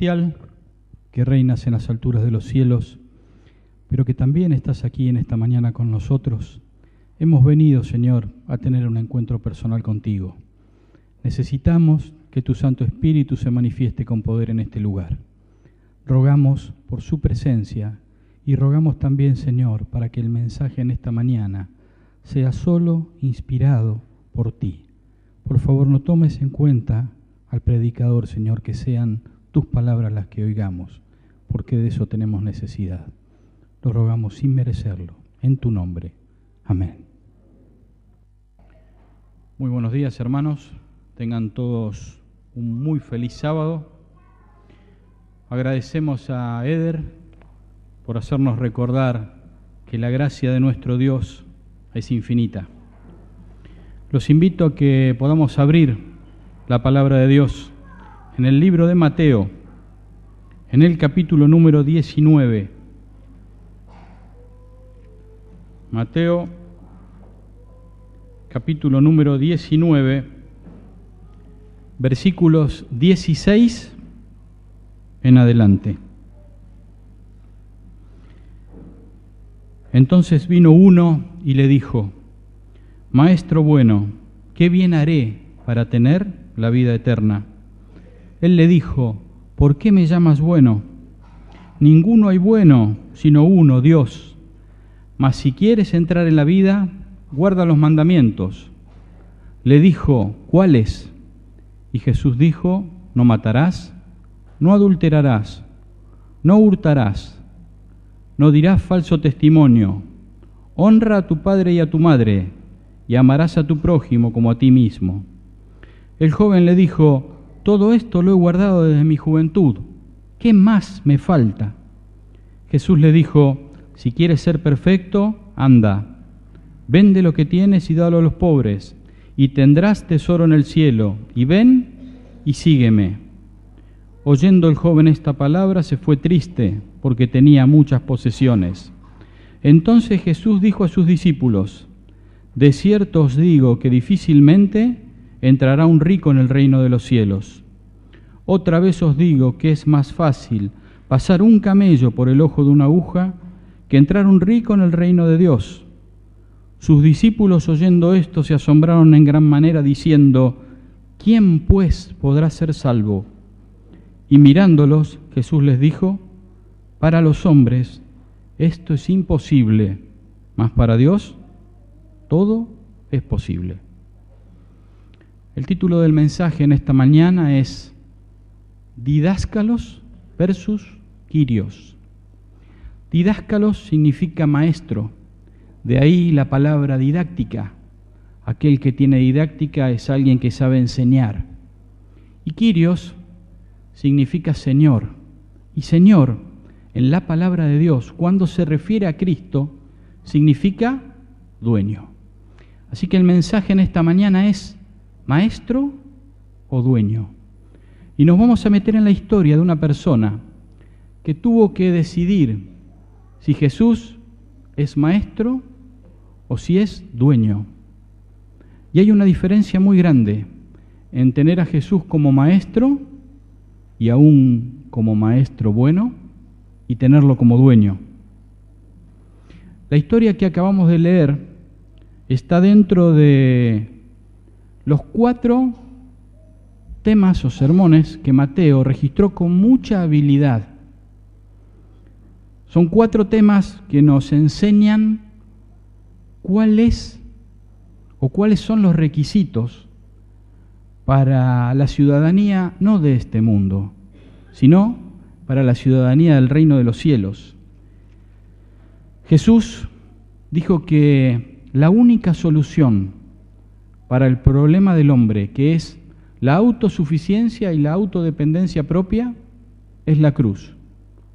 celestial, que reinas en las alturas de los cielos, pero que también estás aquí en esta mañana con nosotros, hemos venido, Señor, a tener un encuentro personal contigo. Necesitamos que tu Santo Espíritu se manifieste con poder en este lugar. Rogamos por su presencia y rogamos también, Señor, para que el mensaje en esta mañana sea solo inspirado por ti. Por favor, no tomes en cuenta al predicador, Señor, que sean tus palabras las que oigamos, porque de eso tenemos necesidad. Lo rogamos sin merecerlo, en tu nombre. Amén. Muy buenos días, hermanos. Tengan todos un muy feliz sábado. Agradecemos a Eder por hacernos recordar que la gracia de nuestro Dios es infinita. Los invito a que podamos abrir la palabra de Dios en el libro de Mateo, en el capítulo número 19. Mateo, capítulo número 19, versículos 16 en adelante. Entonces vino uno y le dijo: Maestro bueno, ¿qué bien haré para tener la vida eterna? Él le dijo: ¿por qué me llamas bueno? Ninguno hay bueno, sino uno, Dios. Mas si quieres entrar en la vida, guarda los mandamientos. Le dijo: ¿cuáles? Y Jesús dijo: no matarás, no adulterarás, no hurtarás, no dirás falso testimonio, honra a tu padre y a tu madre, y amarás a tu prójimo como a ti mismo. El joven le dijo: todo esto lo he guardado desde mi juventud, ¿qué más me falta? Jesús le dijo: si quieres ser perfecto, anda, vende lo que tienes y dalo a los pobres, y tendrás tesoro en el cielo, y ven y sígueme. Oyendo el joven esta palabra, se fue triste, porque tenía muchas posesiones. Entonces Jesús dijo a sus discípulos: de cierto os digo que difícilmente entrará un rico en el reino de los cielos. Otra vez os digo que es más fácil pasar un camello por el ojo de una aguja que entrar un rico en el reino de Dios. Sus discípulos, oyendo esto, se asombraron en gran manera, diciendo: ¿quién pues podrá ser salvo? Y mirándolos, Jesús les dijo: para los hombres esto es imposible, mas para Dios todo es posible. El título del mensaje en esta mañana es Didáscalos versus Kyrios. Didáscalos significa maestro, de ahí la palabra didáctica. Aquel que tiene didáctica es alguien que sabe enseñar. Y Kyrios significa Señor. Y Señor, en la palabra de Dios, cuando se refiere a Cristo, significa dueño. Así que el mensaje en esta mañana es maestro o dueño. Y nos vamos a meter en la historia de una persona que tuvo que decidir si Jesús es maestro o si es dueño. Y hay una diferencia muy grande en tener a Jesús como maestro y aún como maestro bueno y tenerlo como dueño. La historia que acabamos de leer está dentro de los 4 temas o sermones que Mateo registró con mucha habilidad. Son 4 temas que nos enseñan cuáles son los requisitos para la ciudadanía no de este mundo, sino para la ciudadanía del reino de los cielos. Jesús dijo que la única solución para el problema del hombre, que es la autosuficiencia y la autodependencia propia, es la cruz.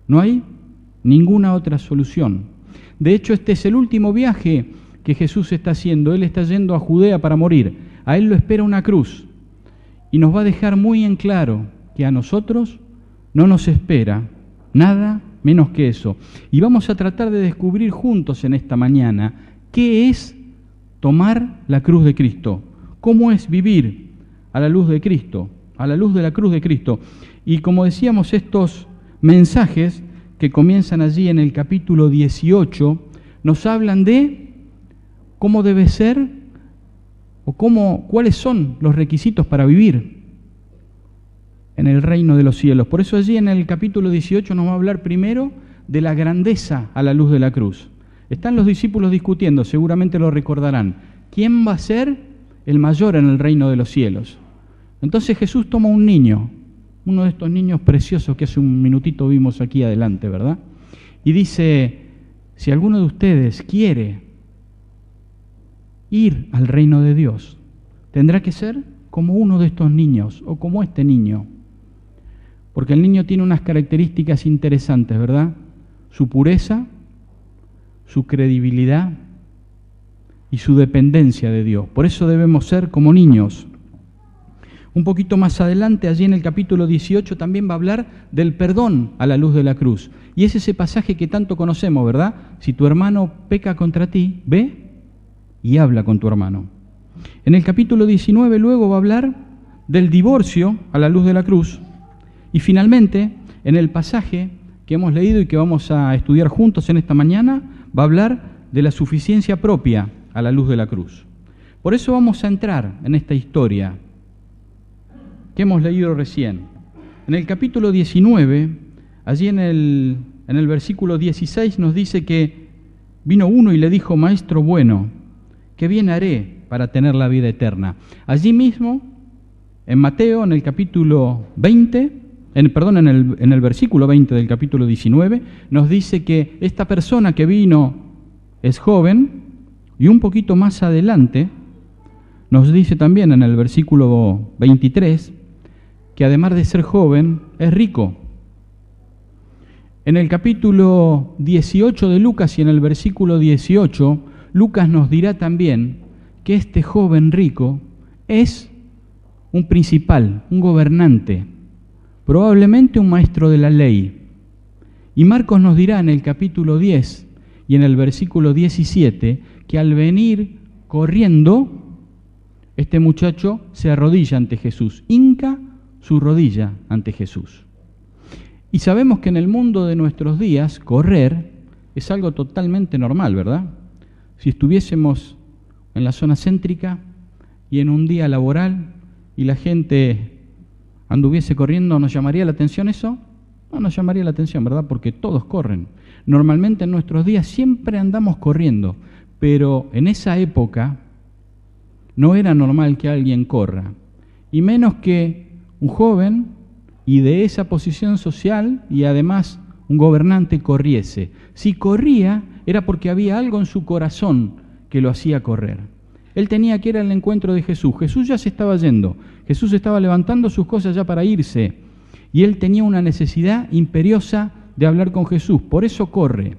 No hay ninguna otra solución. De hecho, este es el último viaje que Jesús está haciendo. Él está yendo a Judea para morir. A él lo espera una cruz. Y nos va a dejar muy en claro que a nosotros no nos espera nada menos que eso. Y vamos a tratar de descubrir juntos en esta mañana qué es tomar la cruz de Cristo, cómo es vivir a la luz de Cristo, a la luz de la cruz de Cristo. Y como decíamos, estos mensajes que comienzan allí en el capítulo 18 nos hablan de cómo debe ser o cuáles son los requisitos para vivir en el reino de los cielos. Por eso allí en el capítulo 18 nos va a hablar primero de la grandeza a la luz de la cruz. Están los discípulos discutiendo, seguramente lo recordarán. ¿Quién va a ser el mayor en el reino de los cielos? Entonces Jesús toma un niño, uno de estos niños preciosos que hace un minutito vimos aquí adelante, ¿verdad? Y dice, si alguno de ustedes quiere ir al reino de Dios, tendrá que ser como uno de estos niños o como este niño. Porque el niño tiene unas características interesantes, ¿verdad? Su pureza, su credibilidad y su dependencia de Dios. Por eso debemos ser como niños. Un poquito más adelante, allí en el capítulo 18, también va a hablar del perdón a la luz de la cruz. Y es ese pasaje que tanto conocemos, ¿verdad? Si tu hermano peca contra ti, ve y habla con tu hermano. En el capítulo 19 luego va a hablar del divorcio a la luz de la cruz. Y finalmente, en el pasaje que hemos leído y que vamos a estudiar juntos en esta mañana, va a hablar de la suficiencia propia a la luz de la cruz. Por eso vamos a entrar en esta historia que hemos leído recién. En el capítulo 19, allí en el versículo 16 nos dice que vino uno y le dijo, Maestro bueno, ¿qué bien haré para tener la vida eterna? Allí mismo, en Mateo, en el capítulo 20, en el versículo 20 del capítulo 19, nos dice que esta persona que vino es joven, y un poquito más adelante nos dice también en el versículo 23 que además de ser joven, es rico. En el capítulo 18 de Lucas y en el versículo 18, Lucas nos dirá también que este joven rico es un principal, un gobernante, probablemente un maestro de la ley. Y Marcos nos dirá en el capítulo 10 y en el versículo 17 que al venir corriendo, este muchacho se arrodilla ante Jesús, hinca su rodilla ante Jesús. Y sabemos que en el mundo de nuestros días, correr es algo totalmente normal, ¿verdad? Si estuviésemos en la zona céntrica y en un día laboral y la gente anduviese corriendo, ¿nos llamaría la atención eso? No nos llamaría la atención, ¿verdad? Porque todos corren. Normalmente en nuestros días siempre andamos corriendo, pero en esa época no era normal que alguien corra, y menos que un joven y de esa posición social y además un gobernante corriese. Si corría era porque había algo en su corazón que lo hacía correr. Él tenía que ir al encuentro de Jesús. Jesús ya se estaba yendo. Jesús estaba levantando sus cosas ya para irse. Y él tenía una necesidad imperiosa de hablar con Jesús. Por eso corre.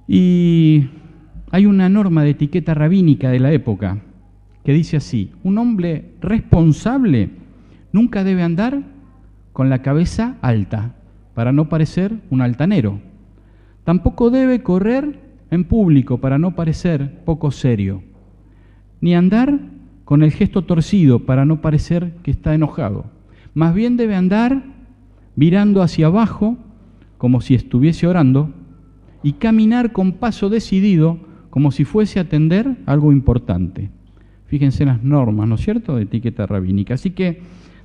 Y hay una norma de etiqueta rabínica de la época que dice así: un hombre responsable nunca debe andar con la cabeza alta, para no parecer un altanero. Tampoco debe correr en público, para no parecer poco serio. Ni andar con el gesto torcido, para no parecer que está enojado. Más bien debe andar mirando hacia abajo, como si estuviese orando, y caminar con paso decidido, como si fuese a atender algo importante. Fíjense en las normas, ¿no es cierto?, de etiqueta rabínica. Así que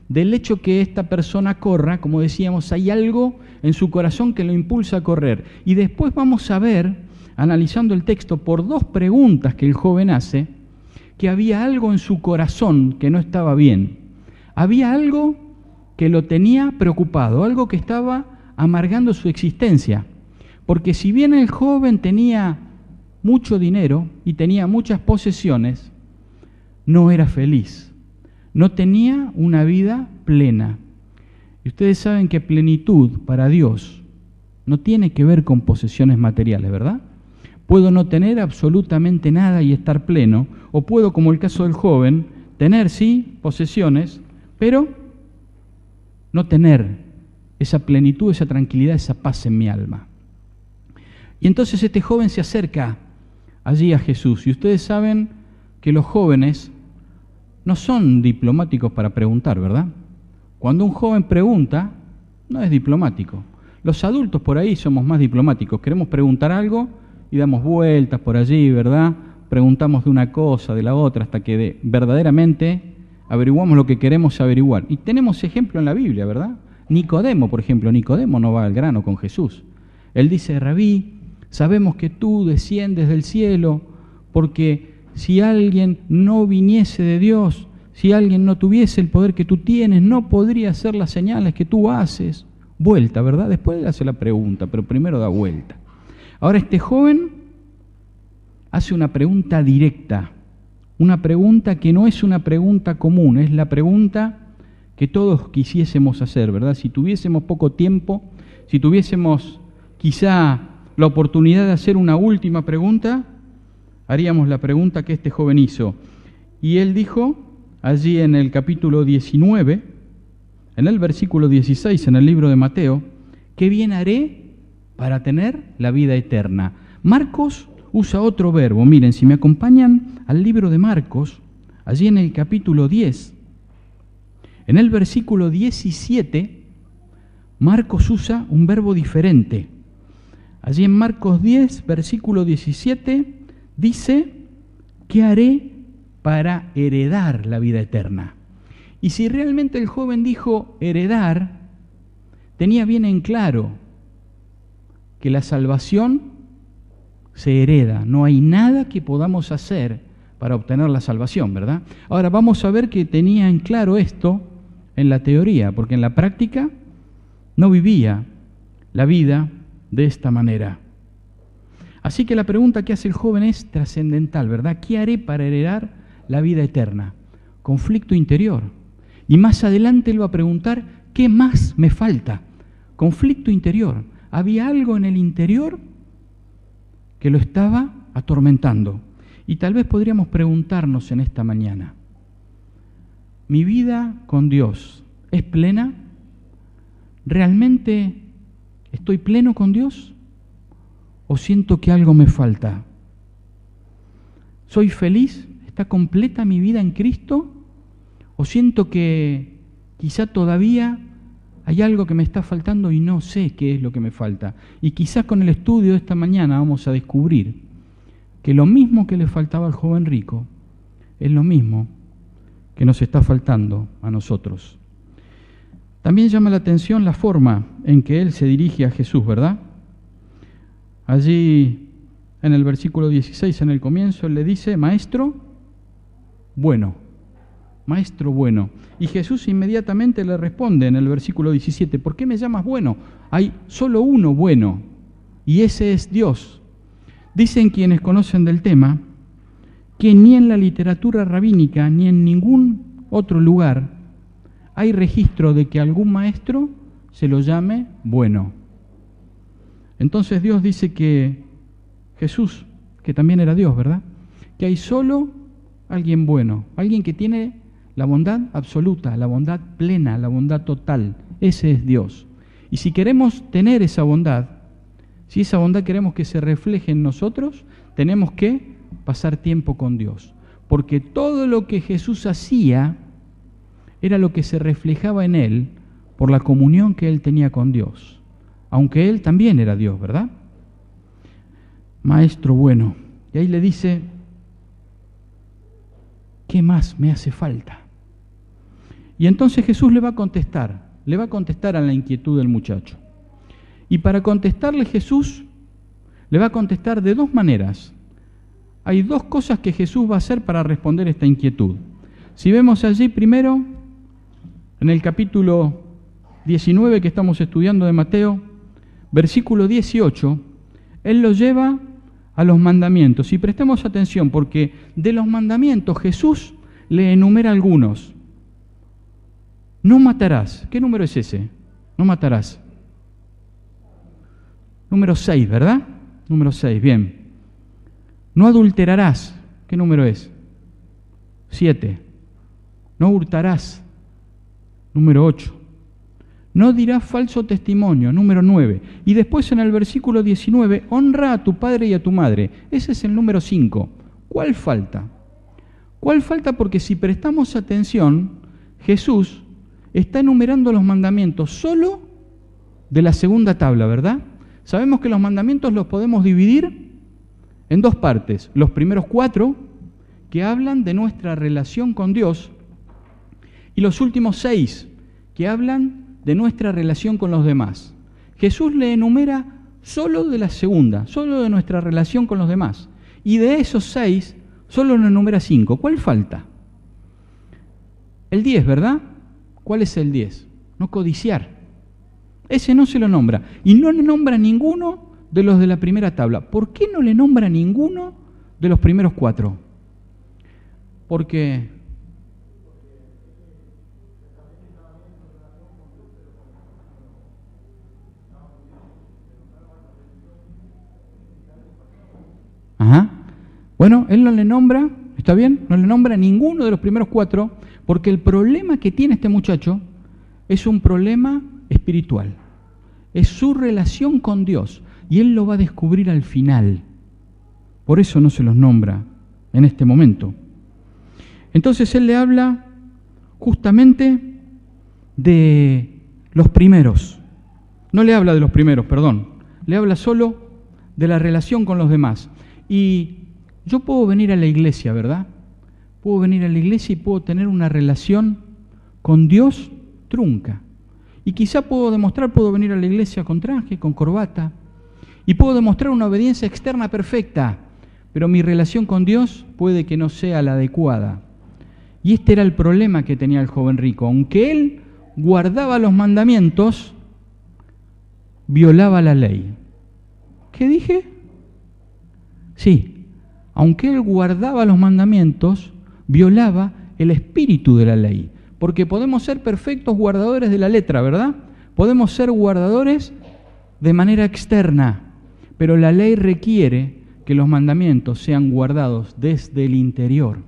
del hecho que esta persona corra, como decíamos, hay algo en su corazón que lo impulsa a correr. Y después vamos a ver, analizando el texto por dos preguntas que el joven hace, que había algo en su corazón que no estaba bien. Había algo que lo tenía preocupado, algo que estaba amargando su existencia. Porque si bien el joven tenía mucho dinero y tenía muchas posesiones, no era feliz. No tenía una vida plena. Y ustedes saben que plenitud para Dios no tiene que ver con posesiones materiales, ¿verdad? Puedo no tener absolutamente nada y estar pleno, o puedo, como el caso del joven, tener, sí, posesiones, pero no tener esa plenitud, esa tranquilidad, esa paz en mi alma. Y entonces este joven se acerca allí a Jesús. Y ustedes saben que los jóvenes no son diplomáticos para preguntar, ¿verdad? Cuando un joven pregunta, no es diplomático. Los adultos por ahí somos más diplomáticos. Queremos preguntar algo y damos vueltas por allí, ¿verdad? Preguntamos de una cosa, de la otra, hasta que verdaderamente averiguamos lo que queremos averiguar. Y tenemos ejemplo en la Biblia, ¿verdad? Nicodemo, por ejemplo. Nicodemo no va al grano con Jesús. Él dice: Rabí, sabemos que tú desciendes del cielo, porque si alguien no viniese de Dios, si alguien no tuviese el poder que tú tienes, no podría hacer las señales que tú haces. Vuelta, ¿verdad? Después le hace la pregunta, pero primero da vuelta. Ahora este joven hace una pregunta directa, una pregunta que no es una pregunta común, es la pregunta que todos quisiésemos hacer, ¿verdad? Si tuviésemos poco tiempo, si tuviésemos quizá la oportunidad de hacer una última pregunta, haríamos la pregunta que este joven hizo. Y él dijo, allí en el capítulo 19, en el versículo 16, en el libro de Mateo: ¿qué bien haré para tener la vida eterna? Marcos usa otro verbo. Miren, si me acompañan al libro de Marcos, allí en el capítulo 10, en el versículo 17, Marcos usa un verbo diferente. Allí en Marcos 10, versículo 17, dice: ¿qué haré para heredar la vida eterna? Y si realmente el joven dijo heredar, tenía bien en claro que la salvación se hereda. No hay nada que podamos hacer para obtener la salvación, ¿verdad? Ahora vamos a ver que tenía en claro esto en la teoría, porque en la práctica no vivía la vida de esta manera. Así que la pregunta que hace el joven es trascendental, ¿verdad? ¿Qué haré para heredar la vida eterna? Conflicto interior. Y más adelante él va a preguntar: ¿qué más me falta? Conflicto interior. Había algo en el interior que lo estaba atormentando. Y tal vez podríamos preguntarnos en esta mañana: ¿mi vida con Dios es plena? ¿Realmente estoy pleno con Dios? ¿O siento que algo me falta? ¿Soy feliz? ¿Está completa mi vida en Cristo? ¿O siento que quizá todavía hay algo que me está faltando y no sé qué es lo que me falta? Y quizás con el estudio de esta mañana vamos a descubrir que lo mismo que le faltaba al joven rico es lo mismo que nos está faltando a nosotros. También llama la atención la forma en que él se dirige a Jesús, ¿verdad? Allí en el versículo 16, en el comienzo, él le dice: Maestro bueno. Maestro bueno. Y Jesús inmediatamente le responde en el versículo 17: ¿por qué me llamas bueno? Hay solo uno bueno, y ese es Dios. Dicen quienes conocen del tema que ni en la literatura rabínica ni en ningún otro lugar hay registro de que algún maestro se lo llame bueno. Entonces Dios dice que Jesús, que también era Dios, ¿verdad?, que hay solo alguien bueno, alguien que tiene la bondad absoluta, la bondad plena, la bondad total. Ese es Dios. Y si queremos tener esa bondad, si esa bondad queremos que se refleje en nosotros, tenemos que pasar tiempo con Dios. Porque todo lo que Jesús hacía era lo que se reflejaba en Él por la comunión que Él tenía con Dios. Aunque Él también era Dios, ¿verdad? Maestro bueno. Y ahí le dice: ¿qué más me hace falta? Y entonces Jesús le va a contestar a la inquietud del muchacho. Y para contestarle Jesús le va a contestar de dos maneras. Hay dos cosas que Jesús va a hacer para responder esta inquietud. Si vemos allí primero, en el capítulo 19 que estamos estudiando de Mateo, versículo 18, Él lo lleva a los mandamientos. Y prestemos atención, porque de los mandamientos Jesús le enumera algunos. No matarás. ¿Qué número es ese? No matarás. Número 6, ¿verdad? Número 6, bien. No adulterarás. ¿Qué número es? 7. No hurtarás. Número 8. No dirás falso testimonio. Número 9. Y después en el versículo 19, honra a tu padre y a tu madre. Ese es el número 5. ¿Cuál falta? ¿Cuál falta? Porque si prestamos atención, Jesús está enumerando los mandamientos solo de la segunda tabla, ¿verdad? Sabemos que los mandamientos los podemos dividir en dos partes. Los primeros 4, que hablan de nuestra relación con Dios, y los últimos 6, que hablan de nuestra relación con los demás. Jesús le enumera solo de la segunda, solo de nuestra relación con los demás. Y de esos 6, solo nos enumera 5. ¿Cuál falta? El 10, ¿verdad? ¿Cuál es el 10? No codiciar. Ese no se lo nombra. Y no le nombra ninguno de los de la primera tabla. ¿Por qué no le nombra ninguno de los primeros 4? Porque bueno, él no le nombra, ¿está bien? No le nombra ninguno de los primeros 4, porque el problema que tiene este muchacho es un problema espiritual. Es su relación con Dios, y él lo va a descubrir al final. Por eso no se los nombra en este momento. Entonces él le habla justamente de los primeros. No le habla de los primeros, perdón. Le habla solo de la relación con los demás. Y yo puedo venir a la iglesia, ¿verdad? Puedo venir a la iglesia y puedo tener una relación con Dios trunca. Y quizá puedo venir a la iglesia con traje, con corbata, y puedo demostrar una obediencia externa perfecta, pero mi relación con Dios puede que no sea la adecuada. Y este era el problema que tenía el joven rico. Aunque él guardaba los mandamientos, violaba la ley. ¿Qué dije? Sí. Aunque él guardaba los mandamientos, violaba el espíritu de la ley. Porque podemos ser perfectos guardadores de la letra, ¿verdad? Podemos ser guardadores de manera externa, pero la ley requiere que los mandamientos sean guardados desde el interior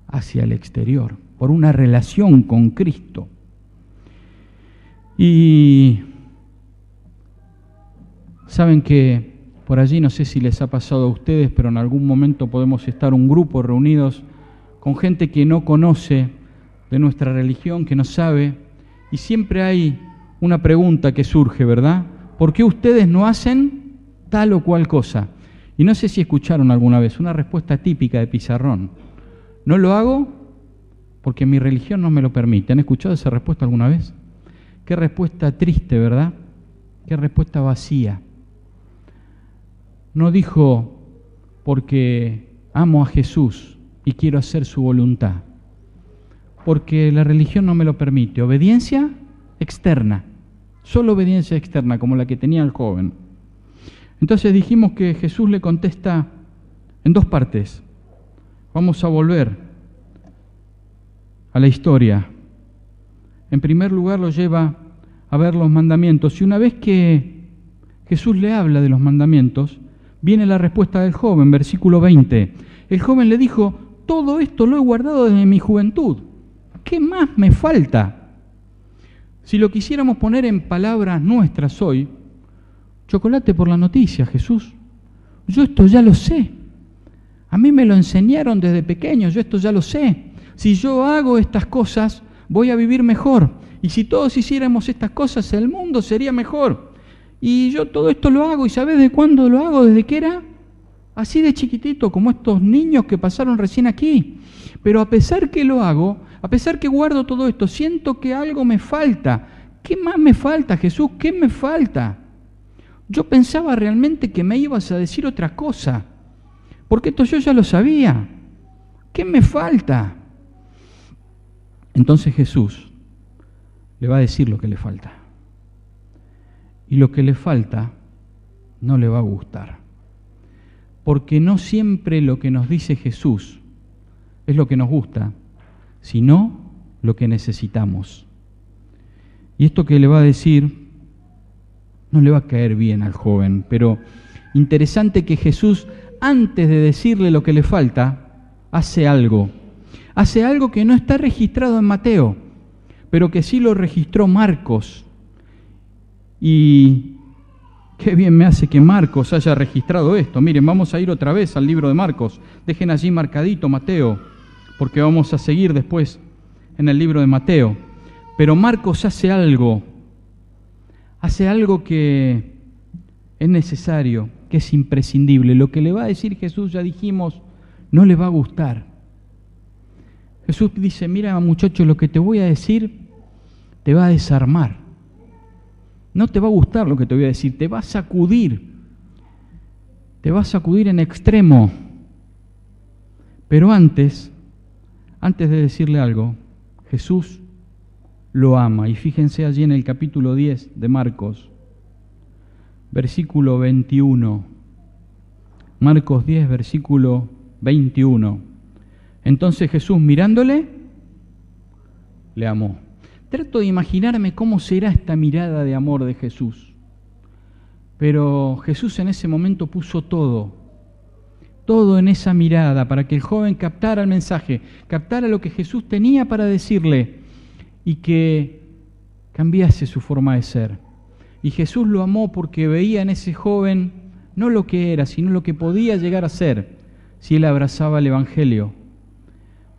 hacia el exterior, por una relación con Cristo. Y saben que por allí, no sé si les ha pasado a ustedes, pero en algún momento podemos estar un grupo reunidos con gente que no conoce de nuestra religión, que no sabe, y siempre hay una pregunta que surge, ¿verdad? ¿Por qué ustedes no hacen tal o cual cosa? Y no sé si escucharon alguna vez una respuesta típica de Pizarrón. No lo hago porque mi religión no me lo permite. ¿Han escuchado esa respuesta alguna vez? Qué respuesta triste, ¿verdad? Qué respuesta vacía. No dijo porque amo a Jesús y quiero hacer su voluntad, porque la religión no me lo permite. Obediencia externa, solo obediencia externa, como la que tenía el joven. Entonces dijimos que Jesús le contesta en dos partes. Vamos a volver a la historia. En primer lugar lo lleva a ver los mandamientos, y una vez que Jesús le habla de los mandamientos, viene la respuesta del joven, versículo 20. El joven le dijo: todo esto lo he guardado desde mi juventud. ¿Qué más me falta? Si lo quisiéramos poner en palabras nuestras hoy, chocolate por la noticia, Jesús. Yo esto ya lo sé. A mí me lo enseñaron desde pequeño, yo esto ya lo sé. Si yo hago estas cosas, voy a vivir mejor. Y si todos hiciéramos estas cosas, el mundo sería mejor. Y yo todo esto lo hago, ¿y sabés de cuándo lo hago? Desde que era así de chiquitito, como estos niños que pasaron recién aquí. Pero a pesar que lo hago, a pesar que guardo todo esto, siento que algo me falta. ¿Qué más me falta, Jesús? ¿Qué me falta? Yo pensaba realmente que me ibas a decir otra cosa, porque esto yo ya lo sabía. ¿Qué me falta? Entonces Jesús le va a decir lo que le falta. Y lo que le falta no le va a gustar. Porque no siempre lo que nos dice Jesús es lo que nos gusta, sino lo que necesitamos. Y esto que le va a decir no le va a caer bien al joven, pero interesante que Jesús, antes de decirle lo que le falta, hace algo. Hace algo que no está registrado en Mateo, pero que sí lo registró Marcos. Y qué bien me hace que Marcos haya registrado esto. Miren, vamos a ir otra vez al libro de Marcos. Dejen allí marcadito Mateo. porque vamos a seguir después en el libro de Mateo. Pero Marcos hace algo que es necesario, que es imprescindible. Lo que le va a decir Jesús, ya dijimos, no le va a gustar. Jesús dice, mira muchacho, lo que te voy a decir te va a desarmar. No te va a gustar lo que te voy a decir, te va a sacudir. Te va a sacudir en extremo. Pero antes de decirle algo, Jesús lo ama. Y fíjense allí en el capítulo 10 de Marcos, versículo 21. Marcos 10, versículo 21. Entonces Jesús, mirándole, le amó. Trato de imaginarme cómo será esta mirada de amor de Jesús. Pero Jesús en ese momento puso todo en esa mirada para que el joven captara el mensaje, captara lo que Jesús tenía para decirle y que cambiase su forma de ser. Y Jesús lo amó porque veía en ese joven no lo que era, sino lo que podía llegar a ser si él abrazaba el Evangelio.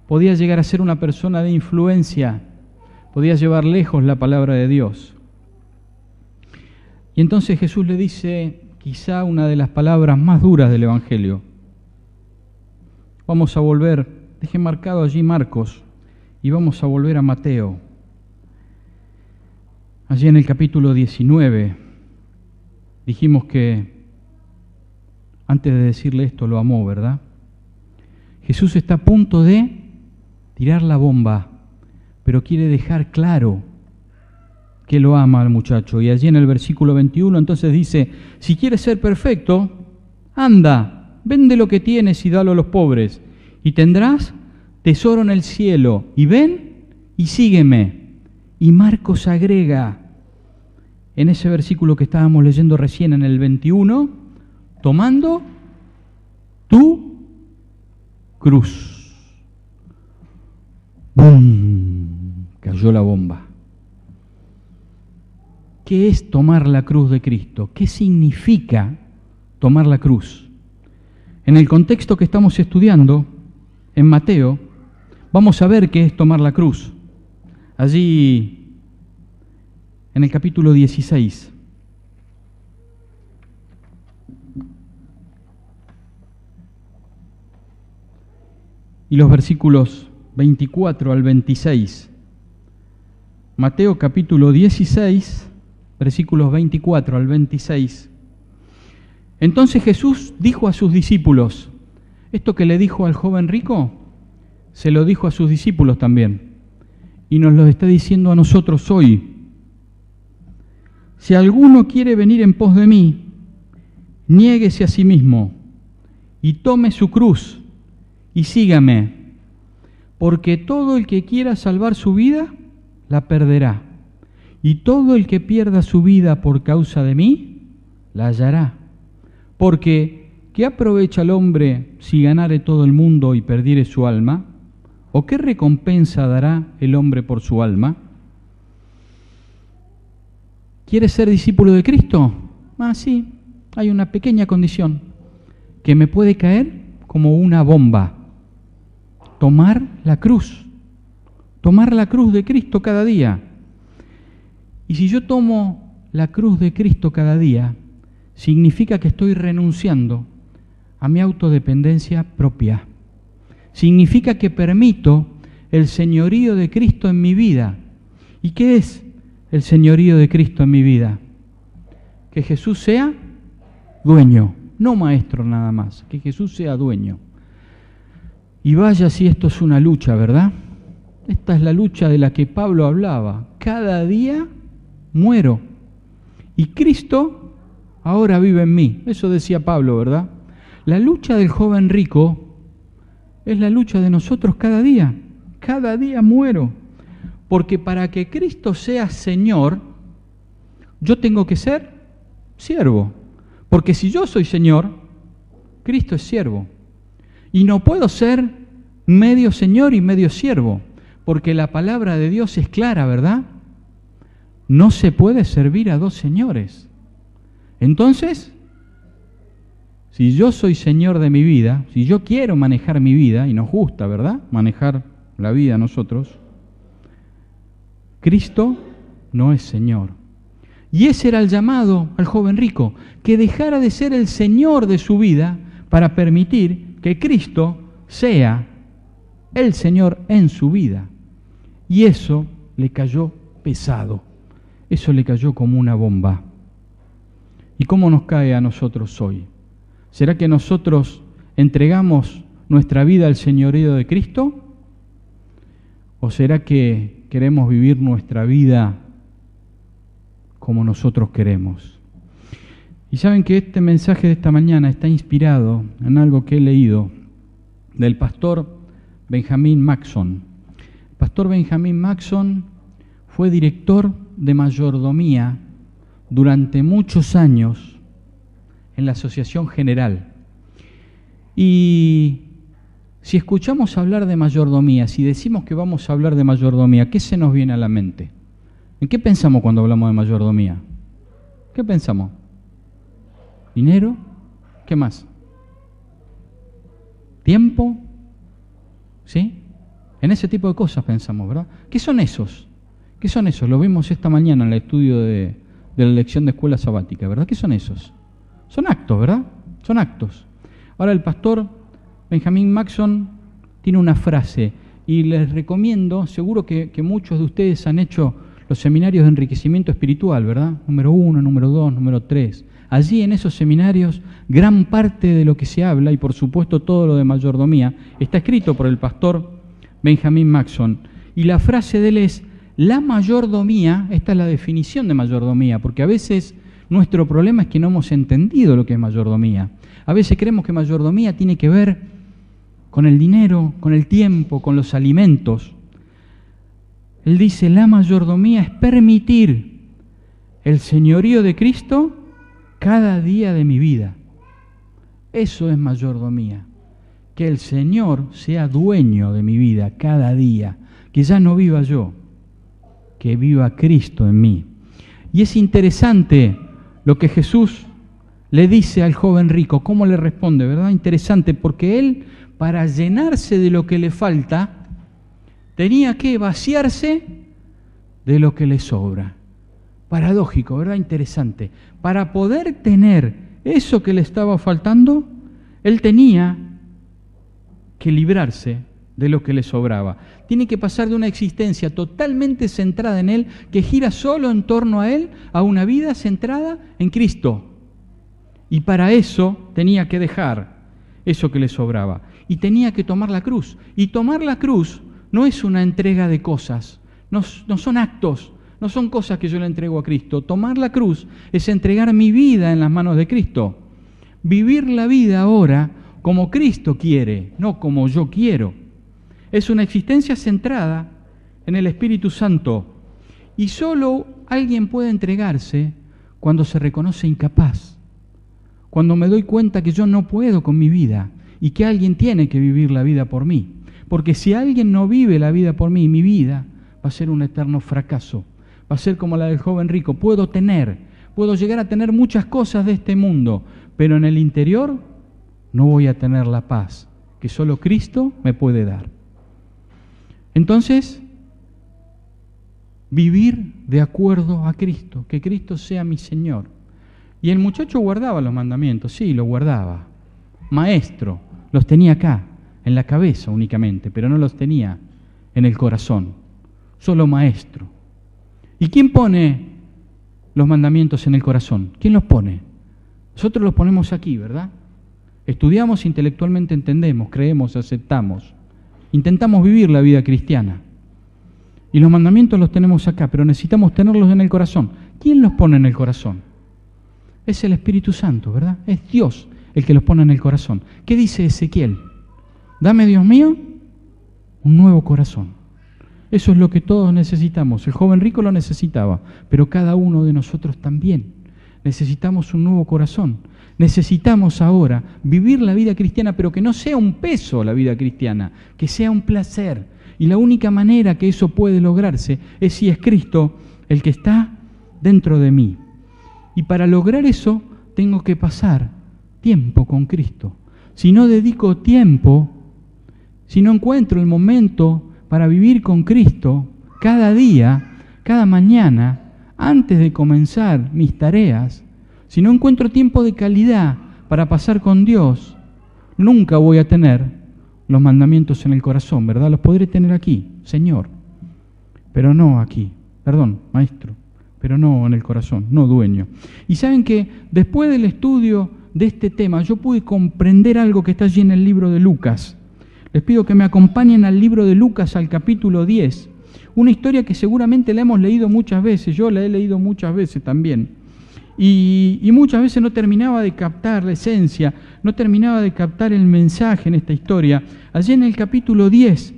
Podía llegar a ser una persona de influencia, podía llevar lejos la palabra de Dios. Y entonces Jesús le dice quizá una de las palabras más duras del Evangelio. Vamos a volver, dejé marcado allí Marcos, y vamos a volver a Mateo. Allí en el capítulo 19, dijimos que antes de decirle esto lo amó, ¿verdad? Jesús está a punto de tirar la bomba, pero quiere dejar claro que lo ama al muchacho. Y allí en el versículo 21 entonces dice, si quieres ser perfecto, anda, vende lo que tienes y dalo a los pobres, y tendrás tesoro en el cielo, y ven y sígueme. Y Marcos agrega, en ese versículo que estábamos leyendo recién en el 21, tomando tu cruz. ¡Bum! Cayó la bomba. ¿Qué es tomar la cruz de Cristo? ¿Qué significa tomar la cruz? En el contexto que estamos estudiando, en Mateo, vamos a ver qué es tomar la cruz. Allí, en el capítulo 16. Y los versículos 24 al 26. Mateo capítulo 16, versículos 24 al 26. Entonces Jesús dijo a sus discípulos, esto que le dijo al joven rico, se lo dijo a sus discípulos también, y nos lo está diciendo a nosotros hoy. Si alguno quiere venir en pos de mí, niéguese a sí mismo, y tome su cruz, y sígame, porque todo el que quiera salvar su vida, la perderá, y todo el que pierda su vida por causa de mí, la hallará. Porque, ¿qué aprovecha el hombre si ganare todo el mundo y perdiere su alma? ¿O qué recompensa dará el hombre por su alma? ¿Quieres ser discípulo de Cristo? Sí, hay una pequeña condición que me puede caer como una bomba. Tomar la cruz de Cristo cada día. Y si yo tomo la cruz de Cristo cada día, significa que estoy renunciando a mi autodependencia propia. Significa que permito el señorío de Cristo en mi vida. ¿Y qué es el señorío de Cristo en mi vida? Que Jesús sea dueño, no maestro nada más, que Jesús sea dueño. Y vaya si esto es una lucha, ¿verdad? Esta es la lucha de la que Pablo hablaba. Cada día muero y Cristo ahora vive en mí. Eso decía Pablo, ¿verdad? La lucha del joven rico es la lucha de nosotros cada día. Cada día muero. Porque para que Cristo sea Señor, yo tengo que ser siervo. Porque si yo soy Señor, Cristo es siervo. Y no puedo ser medio Señor y medio siervo, porque la palabra de Dios es clara, ¿verdad? No se puede servir a dos señores. Entonces, Si yo soy Señor de mi vida, si yo quiero manejar mi vida, y nos gusta, ¿verdad?, manejar la vida a nosotros, Cristo no es Señor. Y ese era el llamado al joven rico, que dejara de ser el Señor de su vida para permitir que Cristo sea el Señor en su vida. Y eso le cayó pesado, eso le cayó como una bomba. ¿Y cómo nos cae a nosotros hoy? ¿Será que nosotros entregamos nuestra vida al señorío de Cristo? ¿O será que queremos vivir nuestra vida como nosotros queremos? Y saben que este mensaje de esta mañana está inspirado en algo que he leído del pastor Benjamin Maxon. El pastor Benjamin Maxon fue director de mayordomía durante muchos años en la Asociación General. Y si escuchamos hablar de mayordomía, si decimos que vamos a hablar de mayordomía, ¿qué se nos viene a la mente? ¿En qué pensamos cuando hablamos de mayordomía? ¿Qué pensamos? ¿Dinero? ¿Qué más? ¿Tiempo? ¿Sí? En ese tipo de cosas pensamos, ¿verdad? ¿Qué son esos? ¿Qué son esos? Lo vimos esta mañana en el estudio de la lección de escuela sabática, ¿verdad? ¿Qué son esos? Son actos, ¿verdad? Son actos. Ahora el pastor Benjamin Maxon tiene una frase y les recomiendo, seguro que muchos de ustedes han hecho los seminarios de enriquecimiento espiritual, ¿verdad? Número 1, número 2, número 3. Allí en esos seminarios, gran parte de lo que se habla, y por supuesto todo lo de mayordomía, está escrito por el pastor Benjamin Maxon. Y la frase de él es: la mayordomía, esta es la definición de mayordomía, porque a veces nuestro problema es que no hemos entendido lo que es mayordomía. A veces creemos que mayordomía tiene que ver con el dinero, con el tiempo, con los alimentos. Él dice, la mayordomía es permitir el señorío de Cristo cada día de mi vida. Eso es mayordomía, que el Señor sea dueño de mi vida cada día, que ya no viva yo, que viva Cristo en mí. Y es interesante lo que Jesús le dice al joven rico, cómo le responde, ¿verdad? Interesante, porque él, para llenarse de lo que le falta, tenía que vaciarse de lo que le sobra. Paradójico, ¿verdad? Interesante. Para poder tener eso que le estaba faltando, él tenía que librarse de lo que le sobraba. Tiene que pasar de una existencia totalmente centrada en Él, que gira solo en torno a Él, a una vida centrada en Cristo. Y para eso tenía que dejar eso que le sobraba. Y tenía que tomar la cruz. Y tomar la cruz no es una entrega de cosas, no son actos, no son cosas que yo le entrego a Cristo. Tomar la cruz es entregar mi vida en las manos de Cristo. Vivir la vida ahora como Cristo quiere, no como yo quiero. Es una existencia centrada en el Espíritu Santo. Y solo alguien puede entregarse cuando se reconoce incapaz, cuando me doy cuenta que yo no puedo con mi vida y que alguien tiene que vivir la vida por mí. Porque si alguien no vive la vida por mí, mi vida va a ser un eterno fracaso. Va a ser como la del joven rico. Puedo llegar a tener muchas cosas de este mundo, pero en el interior no voy a tener la paz que solo Cristo me puede dar. Entonces, vivir de acuerdo a Cristo, que Cristo sea mi Señor. Y el muchacho guardaba los mandamientos, sí, los guardaba. Maestro, los tenía acá, en la cabeza únicamente, pero no los tenía en el corazón. Solo maestro. ¿Y quién pone los mandamientos en el corazón? ¿Quién los pone? Nosotros los ponemos aquí, ¿verdad? Estudiamos intelectualmente, entendemos, creemos, aceptamos. Intentamos vivir la vida cristiana. Y los mandamientos los tenemos acá, pero necesitamos tenerlos en el corazón. ¿Quién los pone en el corazón? Es el Espíritu Santo, ¿verdad? Es Dios el que los pone en el corazón. ¿Qué dice Ezequiel? Dame, Dios mío, un nuevo corazón. Eso es lo que todos necesitamos. El joven rico lo necesitaba, pero cada uno de nosotros también. Necesitamos un nuevo corazón. Necesitamos ahora vivir la vida cristiana, pero que no sea un peso la vida cristiana, que sea un placer. Y la única manera que eso puede lograrse es si es Cristo el que está dentro de mí. Y para lograr eso tengo que pasar tiempo con Cristo. Si no dedico tiempo, si no encuentro el momento para vivir con Cristo cada día, cada mañana, antes de comenzar mis tareas, si no encuentro tiempo de calidad para pasar con Dios, nunca voy a tener los mandamientos en el corazón, ¿verdad? Los podré tener aquí, Señor, pero no aquí. Perdón, Maestro, pero no en el corazón, no dueño. Y saben que después del estudio de este tema, yo pude comprender algo que está allí en el libro de Lucas. Les pido que me acompañen al libro de Lucas, al capítulo 10. Una historia que seguramente la hemos leído muchas veces, yo la he leído muchas veces también. Y muchas veces no terminaba de captar la esencia, no terminaba de captar el mensaje en esta historia. Allí en el capítulo 10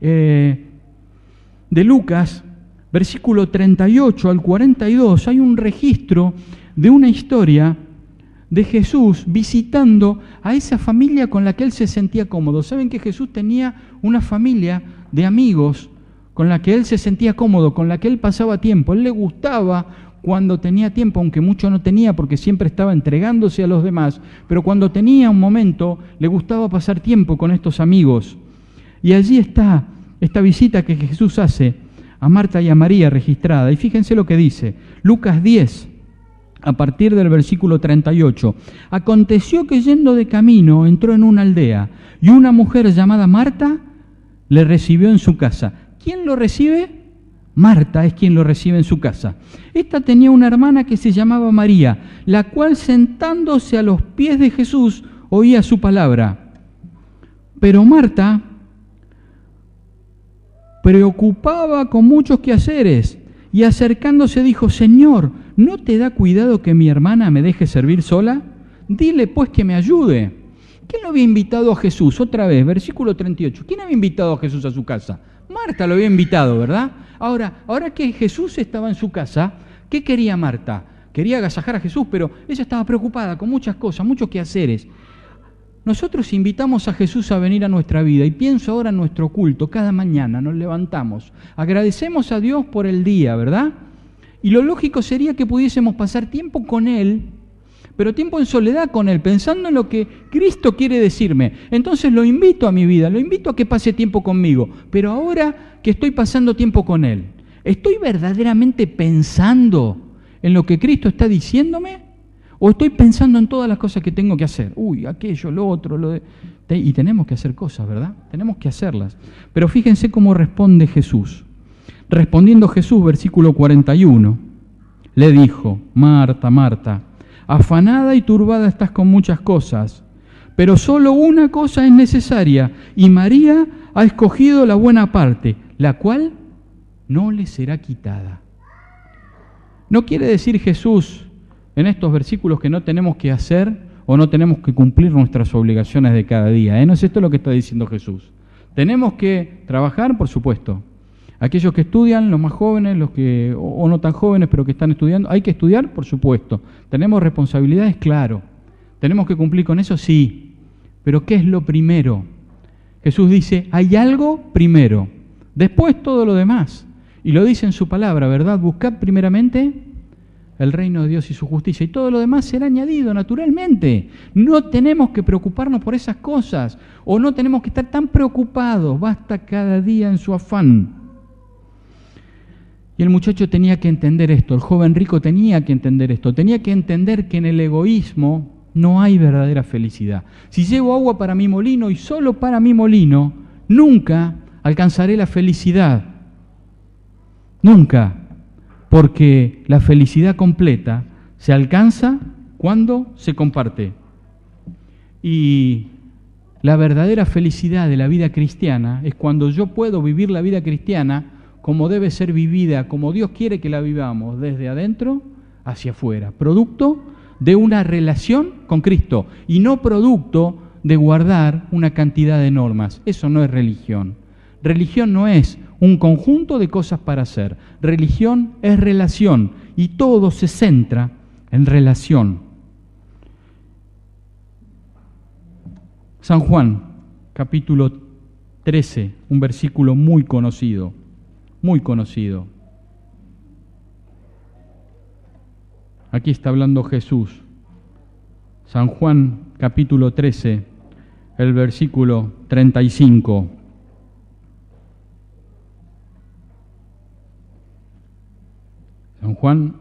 de Lucas, versículo 38 al 42, hay un registro de una historia de Jesús visitando a esa familia con la que él se sentía cómodo. ¿Saben que Jesús tenía una familia de amigos con la que él se sentía cómodo, con la que él pasaba tiempo? Él le gustaba cuando tenía tiempo, aunque mucho no tenía porque siempre estaba entregándose a los demás, pero cuando tenía un momento le gustaba pasar tiempo con estos amigos. Y allí está esta visita que Jesús hace a Marta y a María registrada. Y fíjense lo que dice, Lucas 10, a partir del versículo 38. Aconteció que yendo de camino entró en una aldea y una mujer llamada Marta le recibió en su casa. ¿Quién lo recibe? Marta es quien lo recibe en su casa. Esta tenía una hermana que se llamaba María, la cual sentándose a los pies de Jesús oía su palabra. Pero Marta preocupaba con muchos quehaceres y acercándose dijo, Señor, ¿no te da cuidado que mi hermana me deje servir sola? Dile pues que me ayude. ¿Quién lo había invitado a Jesús? Otra vez, versículo 38. ¿Quién había invitado a Jesús a su casa? Marta lo había invitado, ¿verdad? Ahora que Jesús estaba en su casa, ¿qué quería Marta? Quería agasajar a Jesús, pero ella estaba preocupada con muchas cosas, muchos quehaceres. Nosotros invitamos a Jesús a venir a nuestra vida y pienso ahora en nuestro culto, cada mañana nos levantamos, agradecemos a Dios por el día, ¿verdad? Y lo lógico sería que pudiésemos pasar tiempo con Él, pero tiempo en soledad con Él, pensando en lo que Cristo quiere decirme. Entonces lo invito a mi vida, lo invito a que pase tiempo conmigo, pero ahora que estoy pasando tiempo con Él, ¿estoy verdaderamente pensando en lo que Cristo está diciéndome? ¿O estoy pensando en todas las cosas que tengo que hacer? Aquello, lo otro, y tenemos que hacer cosas, ¿verdad? Tenemos que hacerlas. Pero fíjense cómo responde Jesús. Respondiendo Jesús, versículo 41, le dijo, Marta, Marta, afanada y turbada estás con muchas cosas, pero solo una cosa es necesaria, y María ha escogido la buena parte, la cual no le será quitada. No quiere decir Jesús en estos versículos que no tenemos que hacer o no tenemos que cumplir nuestras obligaciones de cada día. No es esto lo que está diciendo Jesús. Tenemos que trabajar, por supuesto. Aquellos que estudian, los más jóvenes, los que o no tan jóvenes, pero que están estudiando, ¿hay que estudiar? Por supuesto. ¿Tenemos responsabilidades? Claro. ¿Tenemos que cumplir con eso? Sí. Pero ¿qué es lo primero? Jesús dice, hay algo primero, después todo lo demás. Y lo dice en su palabra, ¿verdad? Buscad primeramente el reino de Dios y su justicia, y todo lo demás será añadido naturalmente. No tenemos que preocuparnos por esas cosas, o no tenemos que estar tan preocupados, basta cada día en su afán. Y el muchacho tenía que entender esto, el joven rico tenía que entender esto, tenía que entender que en el egoísmo no hay verdadera felicidad. Si llevo agua para mi molino y solo para mi molino, nunca alcanzaré la felicidad. Nunca. Porque la felicidad completa se alcanza cuando se comparte. Y la verdadera felicidad de la vida cristiana es cuando yo puedo vivir la vida cristiana como debe ser vivida, como Dios quiere que la vivamos, desde adentro hacia afuera, producto de una relación con Cristo y no producto de guardar una cantidad de normas. Eso no es religión. Religión no es un conjunto de cosas para hacer. Religión es relación y todo se centra en relación. San Juan, capítulo 13, un versículo muy conocido, muy conocido. Aquí está hablando Jesús. San Juan capítulo 13, el versículo 35. San Juan,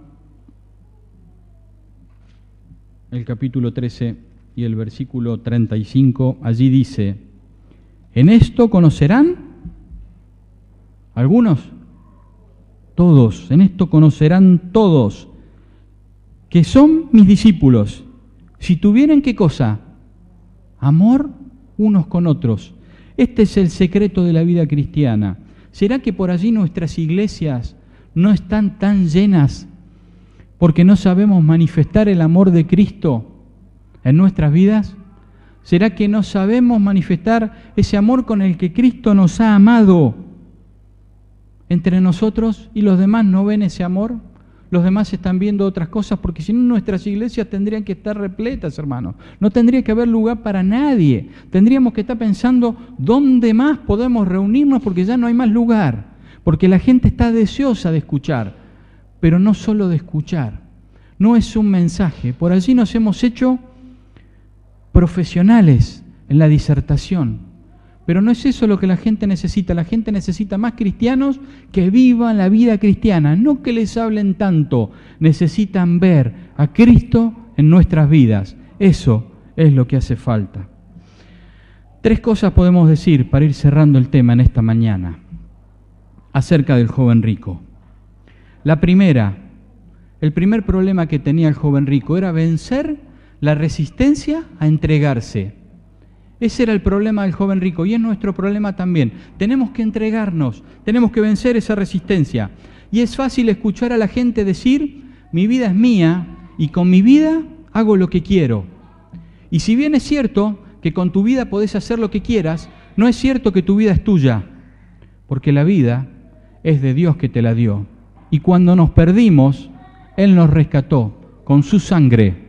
el capítulo 13 y el versículo 35, allí dice: ¿en esto conocerán? ¿Algunos? Todos, en esto conocerán todos que son mis discípulos, si tuvieran ¿qué cosa? Amor unos con otros. Este es el secreto de la vida cristiana. ¿Será que por allí nuestras iglesias no están tan llenas porque no sabemos manifestar el amor de Cristo en nuestras vidas? ¿Será que no sabemos manifestar ese amor con el que Cristo nos ha amado entre nosotros y los demás no ven ese amor? Los demás están viendo otras cosas, porque si no nuestras iglesias tendrían que estar repletas, hermanos. No tendría que haber lugar para nadie. Tendríamos que estar pensando dónde más podemos reunirnos, porque ya no hay más lugar. Porque la gente está deseosa de escuchar, pero no solo de escuchar. No es un mensaje. Por allí nos hemos hecho profesionales en la disertación. Pero no es eso lo que la gente necesita. La gente necesita más cristianos que vivan la vida cristiana, no que les hablen tanto. Necesitan ver a Cristo en nuestras vidas. Eso es lo que hace falta. 3 cosas podemos decir para ir cerrando el tema en esta mañana acerca del joven rico. La primera, el primer problema que tenía el joven rico era vencer la resistencia a entregarse. Ese era el problema del joven rico y es nuestro problema también. Tenemos que entregarnos, tenemos que vencer esa resistencia. Y es fácil escuchar a la gente decir: mi vida es mía y con mi vida hago lo que quiero. Y si bien es cierto que con tu vida podés hacer lo que quieras, no es cierto que tu vida es tuya, porque la vida es de Dios que te la dio. Y cuando nos perdimos, Él nos rescató con su sangre.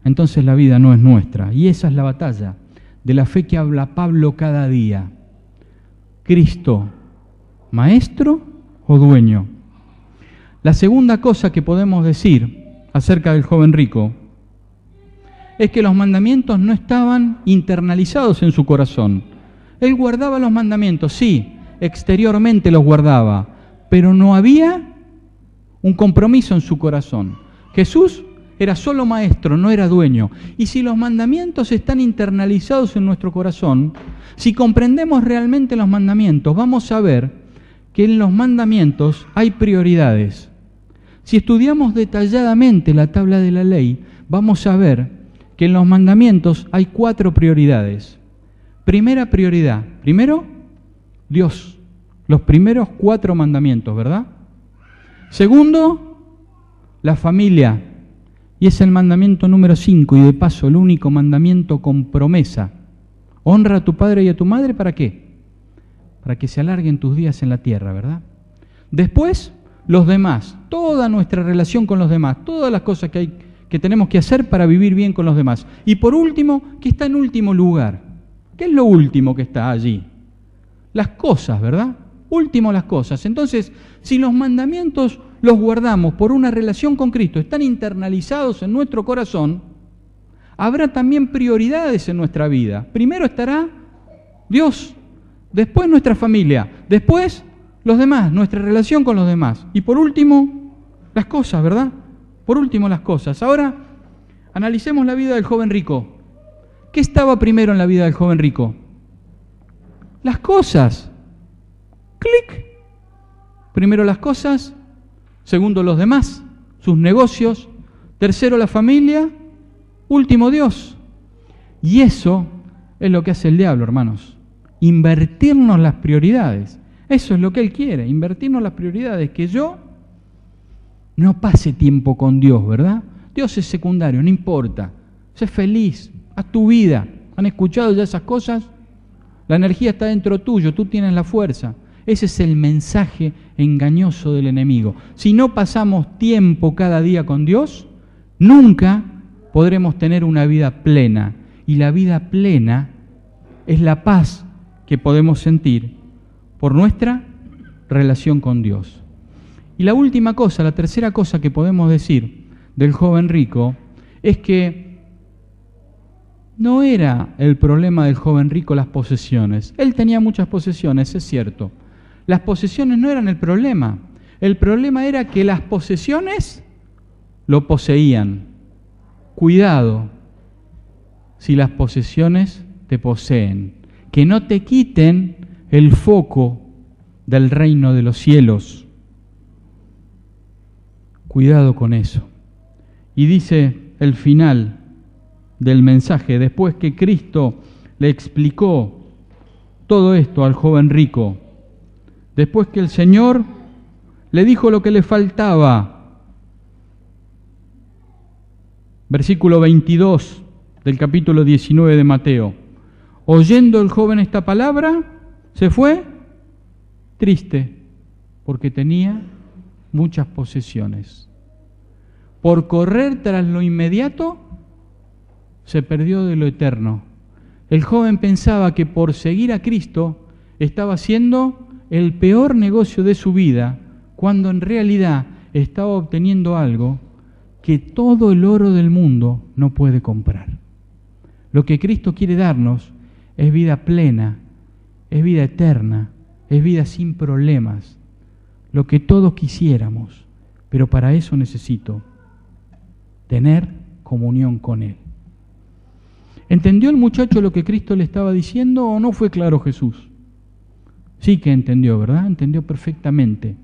Entonces la vida no es nuestra. Y esa es la batalla de la fe que habla Pablo cada día. Cristo, maestro o dueño. La segunda cosa que podemos decir acerca del joven rico es que los mandamientos no estaban internalizados en su corazón. Él guardaba los mandamientos, sí, exteriormente los guardaba, pero no había un compromiso en su corazón. Jesús era solo maestro, no era dueño. Y si los mandamientos están internalizados en nuestro corazón, si comprendemos realmente los mandamientos, vamos a ver que en los mandamientos hay prioridades. Si estudiamos detalladamente la tabla de la ley, vamos a ver que en los mandamientos hay 4 prioridades. Primera prioridad, primero, Dios. Los primeros 4 mandamientos, ¿verdad? Segundo, la familia. Y es el mandamiento número 5 y de paso el único mandamiento con promesa. Honra a tu padre y a tu madre, ¿para qué? Para que se alarguen tus días en la tierra, ¿verdad? Después, los demás, toda nuestra relación con los demás, todas las cosas que tenemos que hacer para vivir bien con los demás. Y por último, ¿qué está en último lugar? ¿Qué es lo último que está allí? Las cosas, ¿verdad? Último, las cosas. Entonces, si los mandamientos los guardamos por una relación con Cristo, están internalizados en nuestro corazón, habrá también prioridades en nuestra vida. Primero estará Dios, después nuestra familia, después los demás, nuestra relación con los demás. Y por último, las cosas, ¿verdad? Por último, las cosas. Ahora, analicemos la vida del joven rico. ¿Qué estaba primero en la vida del joven rico? Las cosas. ¡Clic! Primero las cosas. Segundo, los demás, sus negocios. Tercero, la familia. Último, Dios. Y eso es lo que hace el diablo, hermanos. Invertirnos las prioridades. Eso es lo que él quiere, invertirnos las prioridades. Que yo no pase tiempo con Dios, ¿verdad? Dios es secundario, no importa. Sé feliz, haz tu vida. ¿Han escuchado ya esas cosas? La energía está dentro tuyo, tú tienes la fuerza. Ese es el mensaje engañoso del enemigo. Si no pasamos tiempo cada día con Dios, nunca podremos tener una vida plena. Y la vida plena es la paz que podemos sentir por nuestra relación con Dios. Y la última cosa, la tercera cosa que podemos decir del joven rico, es que no era el problema del joven rico las posesiones. Él tenía muchas posesiones, es cierto. Las posesiones no eran el problema. El problema era que las posesiones lo poseían. Cuidado si las posesiones te poseen, que no te quiten el foco del reino de los cielos. Cuidado con eso. Y dice el final del mensaje, después que Cristo le explicó todo esto al joven rico, después que el Señor le dijo lo que le faltaba. Versículo 22 del capítulo 19 de Mateo. Oyendo el joven esta palabra, se fue triste, porque tenía muchas posesiones. Por correr tras lo inmediato, se perdió de lo eterno. El joven pensaba que por seguir a Cristo estaba haciendo el peor negocio de su vida, cuando en realidad estaba obteniendo algo que todo el oro del mundo no puede comprar. Lo que Cristo quiere darnos es vida plena, es vida eterna, es vida sin problemas, lo que todos quisiéramos, pero para eso necesito tener comunión con Él. ¿Entendió el muchacho lo que Cristo le estaba diciendo o no fue claro Jesús? Sí que entendió, ¿verdad? Entendió perfectamente.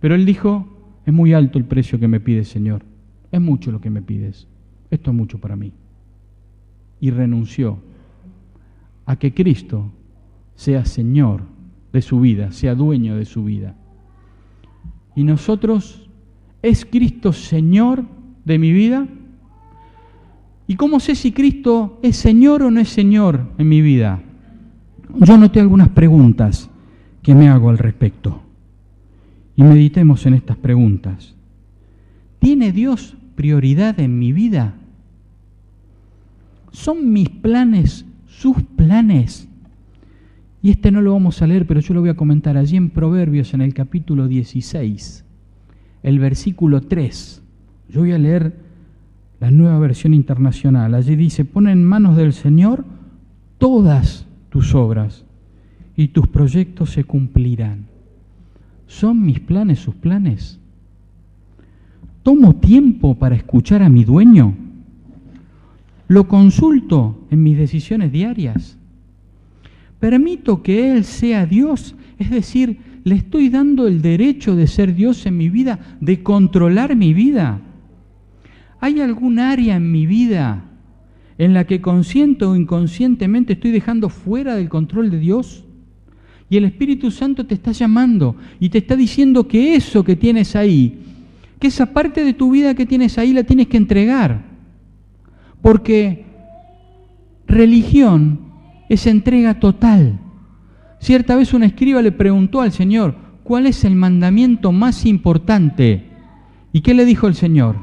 Pero él dijo, es muy alto el precio que me pides, Señor. Es mucho lo que me pides. Esto es mucho para mí. Y renunció a que Cristo sea Señor de su vida, sea dueño de su vida. Y nosotros, ¿es Cristo Señor de mi vida? ¿Y cómo sé si Cristo es Señor o no es Señor en mi vida? Yo noté algunas preguntas que me hago al respecto. Y meditemos en estas preguntas. ¿Tiene Dios prioridad en mi vida? ¿Son mis planes sus planes? Y este no lo vamos a leer, pero yo lo voy a comentar allí en Proverbios, en el capítulo 16, el versículo 3. Yo voy a leer la Nueva Versión Internacional. Allí dice, pon en manos del Señor todas tus obras y tus proyectos se cumplirán. ¿Son mis planes sus planes? ¿Tomo tiempo para escuchar a mi dueño? ¿Lo consulto en mis decisiones diarias? ¿Permito que Él sea Dios? Es decir, ¿le estoy dando el derecho de ser Dios en mi vida, de controlar mi vida? ¿Hay algún área en mi vida en la que consciente o inconscientemente estoy dejando fuera del control de Dios? Y el Espíritu Santo te está llamando y te está diciendo que eso que tienes ahí, que esa parte de tu vida que tienes ahí la tienes que entregar. Porque religión es entrega total. Cierta vez un escriba le preguntó al Señor, ¿cuál es el mandamiento más importante? ¿Y qué le dijo el Señor?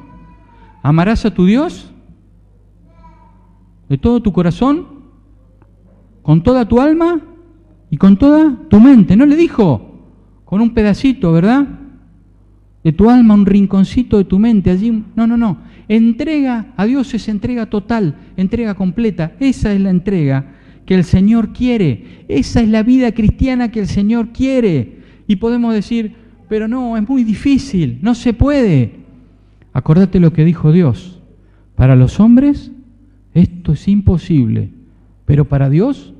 ¿Amarás a tu Dios de todo tu corazón, con toda tu alma y con toda tu mente? No le dijo con un pedacito, ¿verdad?, de tu alma, un rinconcito de tu mente, allí. No. Entrega a Dios es entrega total, entrega completa. Esa es la entrega que el Señor quiere. Esa es la vida cristiana que el Señor quiere. Y podemos decir, pero no, es muy difícil, no se puede. Acordate lo que dijo Dios. Para los hombres esto es imposible, pero para Dios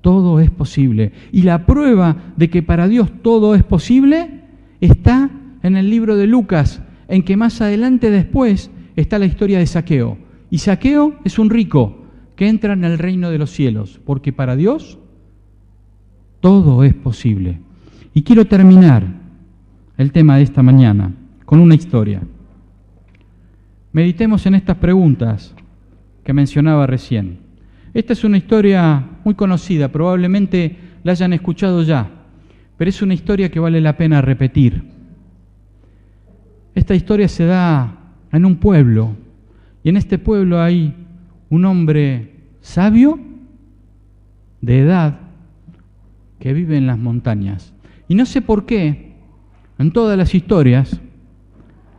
todo es posible. Y la prueba de que para Dios todo es posible está en el libro de Lucas, en que más adelante después está la historia de Zaqueo. Y Zaqueo es un rico que entra en el reino de los cielos, porque para Dios todo es posible. Y quiero terminar el tema de esta mañana con una historia. Meditemos en estas preguntas que mencionaba recién. Esta es una historia muy conocida, probablemente la hayan escuchado ya, pero es una historia que vale la pena repetir. Esta historia se da en un pueblo, y en este pueblo hay un hombre sabio, de edad, que vive en las montañas. Y no sé por qué, en todas las historias,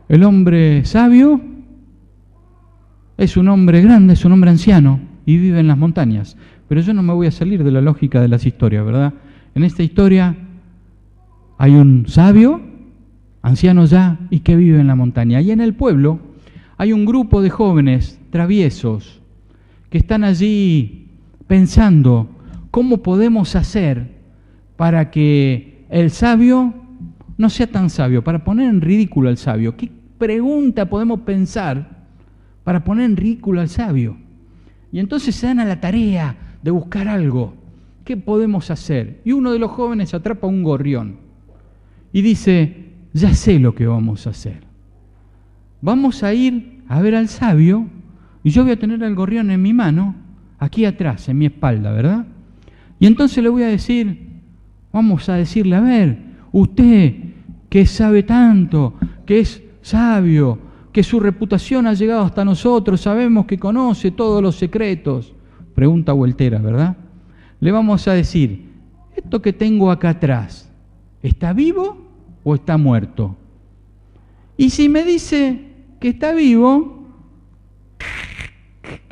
el hombre sabio es un hombre grande, es un hombre anciano y vive en las montañas. Pero yo no me voy a salir de la lógica de las historias, ¿verdad? En esta historia hay un sabio, anciano ya, y que vive en la montaña. Y en el pueblo hay un grupo de jóvenes traviesos que están allí pensando cómo podemos hacer para que el sabio no sea tan sabio, para poner en ridículo al sabio. ¿Qué pregunta podemos pensar para poner en ridículo al sabio? Y entonces se dan a la tarea de buscar algo. ¿Qué podemos hacer? Y uno de los jóvenes atrapa un gorrión y dice, ya sé lo que vamos a hacer. Vamos a ir a ver al sabio y yo voy a tener el gorrión en mi mano, aquí atrás, en mi espalda, ¿verdad? Y entonces le voy a decir, vamos a decirle, a ver, usted que sabe tanto, que es sabio, que su reputación ha llegado hasta nosotros, sabemos que conoce todos los secretos. Pregunta vueltera, ¿verdad? Le vamos a decir, esto que tengo acá atrás, ¿está vivo o está muerto? Y si me dice que está vivo,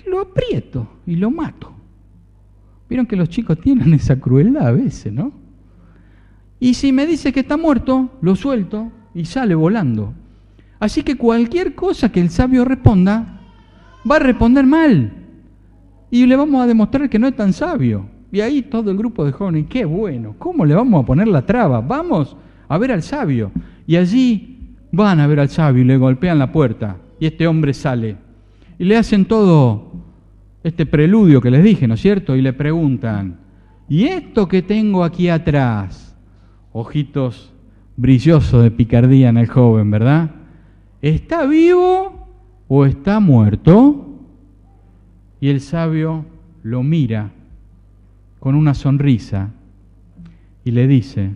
lo aprieto y lo mato. Vieron que los chicos tienen esa crueldad a veces, ¿no? Y si me dice que está muerto, lo suelto y sale volando. Así que cualquier cosa que el sabio responda, va a responder mal. Y le vamos a demostrar que no es tan sabio. Y ahí todo el grupo de jóvenes, qué bueno, ¿cómo le vamos a poner la traba? Vamos a ver al sabio. Y allí van a ver al sabio y le golpean la puerta. Y este hombre sale. Y le hacen todo este preludio que les dije, ¿no es cierto? Y le preguntan, ¿y esto que tengo aquí atrás? Ojitos brillosos de picardía en el joven, ¿verdad? ¿Está vivo o está muerto? Y el sabio lo mira con una sonrisa y le dice,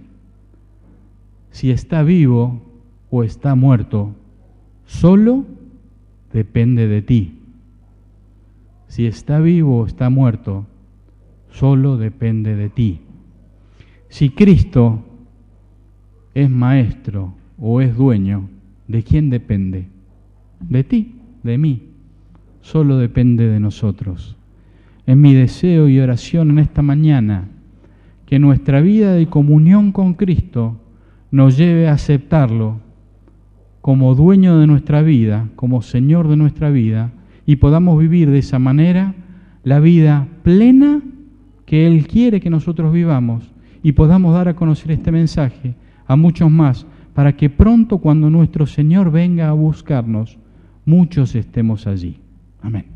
si está vivo o está muerto, solo depende de ti. Si está vivo o está muerto, solo depende de ti. Si Cristo es maestro o es dueño, ¿de quién depende? De ti, de mí. Solo depende de nosotros. Es mi deseo y oración en esta mañana que nuestra vida de comunión con Cristo nos lleve a aceptarlo como dueño de nuestra vida, como Señor de nuestra vida, y podamos vivir de esa manera la vida plena que Él quiere que nosotros vivamos, y podamos dar a conocer este mensaje a muchos más, para que pronto, cuando nuestro Señor venga a buscarnos, muchos estemos allí. Amén.